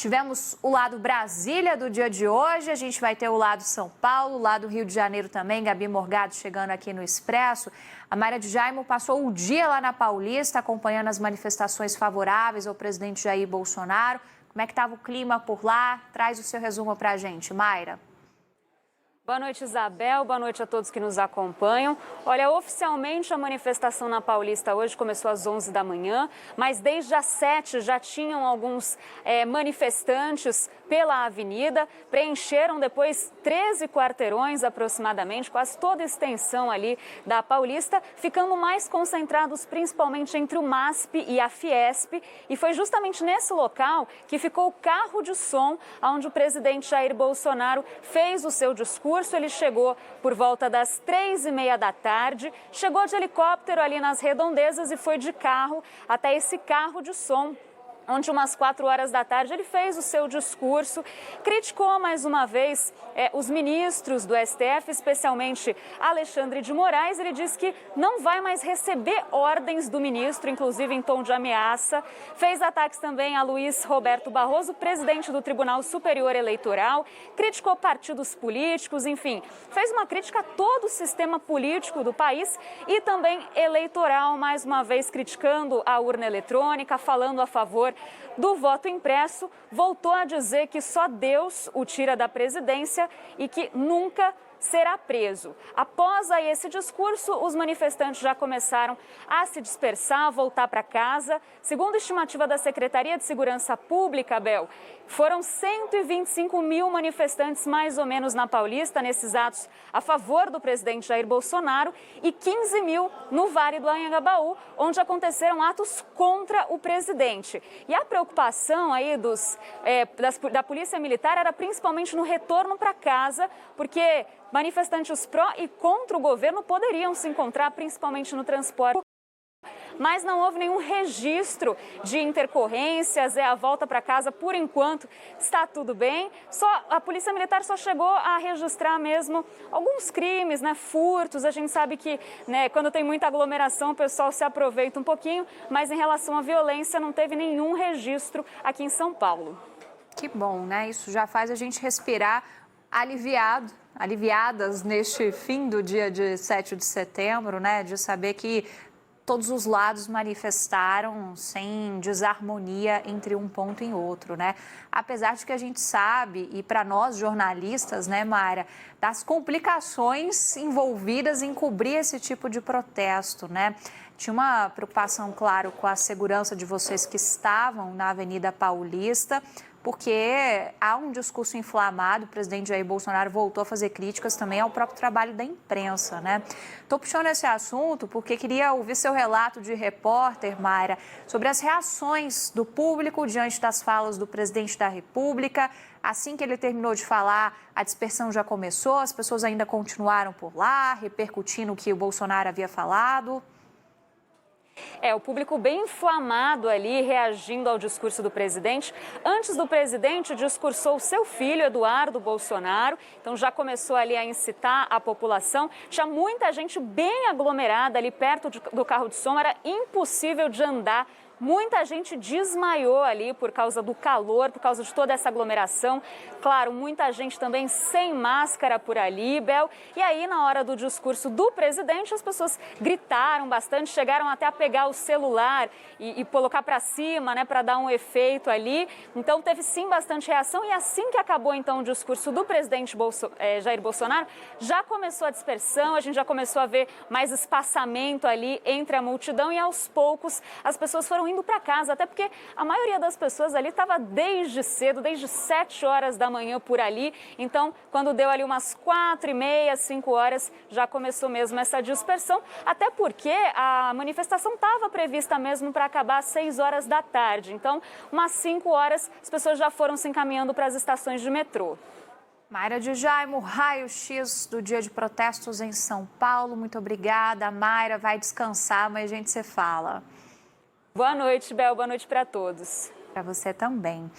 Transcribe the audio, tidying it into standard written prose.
Tivemos o lado Brasília do dia de hoje, a gente vai ter o lado São Paulo, o lado Rio de Janeiro também, Gabi Morgado chegando aqui no Expresso. A Mayra de Jaimo passou o dia lá na Paulista acompanhando as manifestações favoráveis ao presidente Jair Bolsonaro. Como é que estava o clima por lá? Traz o seu resumo para a gente, Mayra. Boa noite, Isabel. Boa noite a todos que nos acompanham. Olha, oficialmente a manifestação na Paulista hoje começou às 11 da manhã, mas desde as 7 já tinham alguns manifestantes pela avenida, preencheram depois 13 quarteirões aproximadamente, quase toda a extensão ali da Paulista, ficando mais concentrados principalmente entre o MASP e a Fiesp, e foi justamente nesse local que ficou o carro de som onde o presidente Jair Bolsonaro fez o seu discurso. Ele chegou por volta das 3h30 da tarde, chegou de helicóptero ali nas redondezas e foi de carro até esse carro de som, onde umas 4 horas da tarde ele fez o seu discurso, criticou mais uma vez os ministros do STF, especialmente Alexandre de Moraes. Ele disse que não vai mais receber ordens do ministro, inclusive em tom de ameaça. Fez ataques também a Luiz Roberto Barroso, presidente do Tribunal Superior Eleitoral, criticou partidos políticos, enfim, fez uma crítica a todo o sistema político do país e também eleitoral, mais uma vez criticando a urna eletrônica, falando a favor do voto impresso, voltou a dizer que só Deus o tira da presidência e que nunca será preso. Após aí esse discurso, os manifestantes já começaram a se dispersar, a voltar para casa. Segundo a estimativa da Secretaria de Segurança Pública, Bel, foram 125 mil manifestantes mais ou menos na Paulista, nesses atos a favor do presidente Jair Bolsonaro, e 15 mil no Vale do Anhangabaú, onde aconteceram atos contra o presidente. E a preocupação aí da Polícia Militar era principalmente no retorno para casa, porque manifestantes pró e contra o governo poderiam se encontrar principalmente no transporte. Mas não houve nenhum registro de intercorrências, a volta para casa, por enquanto, está tudo bem. A Polícia Militar só chegou a registrar mesmo alguns crimes, furtos. A gente sabe que quando tem muita aglomeração o pessoal se aproveita um pouquinho, mas em relação à violência não teve nenhum registro aqui em São Paulo. Que bom, Isso já faz a gente respirar aliviadas neste fim do dia de 7 de setembro, de saber que todos os lados manifestaram sem desarmonia entre um ponto e outro, Apesar de que a gente sabe, e para nós jornalistas, Mayra, das complicações envolvidas em cobrir esse tipo de protesto, Tinha uma preocupação, claro, com a segurança de vocês que estavam na Avenida Paulista, porque há um discurso inflamado. O presidente Jair Bolsonaro voltou a fazer críticas também ao próprio trabalho da imprensa, Estou puxando esse assunto porque queria ouvir seu relato de repórter, Mayra, sobre as reações do público diante das falas do presidente da República. Assim que ele terminou de falar, a dispersão já começou, as pessoas ainda continuaram por lá, repercutindo o que o Bolsonaro havia falado. O público bem inflamado ali, reagindo ao discurso do presidente. Antes do presidente, discursou seu filho, Eduardo Bolsonaro. Então já começou ali a incitar a população. Tinha muita gente bem aglomerada ali perto do carro de som, era impossível de andar. Muita gente desmaiou ali por causa do calor, por causa de toda essa aglomeração. Claro, muita gente também sem máscara por ali, Bel. E aí, na hora do discurso do presidente, as pessoas gritaram bastante, chegaram até a pegar o celular e colocar para cima, para dar um efeito ali. Então, teve sim bastante reação. E assim que acabou, então, o discurso do presidente Jair Bolsonaro, já começou a dispersão, a gente já começou a ver mais espaçamento ali entre a multidão e, aos poucos, as pessoas foram indo para casa, até porque a maioria das pessoas ali estava desde cedo, desde 7 horas da manhã por ali. Então, quando deu ali umas 4h30, 5 horas, já começou mesmo essa dispersão, até porque a manifestação estava prevista mesmo para acabar às 6 horas da tarde. Então, umas 5 horas, as pessoas já foram se encaminhando para as estações de metrô. Mayra de Jaimo, raio-x do dia de protestos em São Paulo. Muito obrigada. A Mayra vai descansar, mas a gente se fala. Boa noite, Bel. Boa noite para todos. Para você também.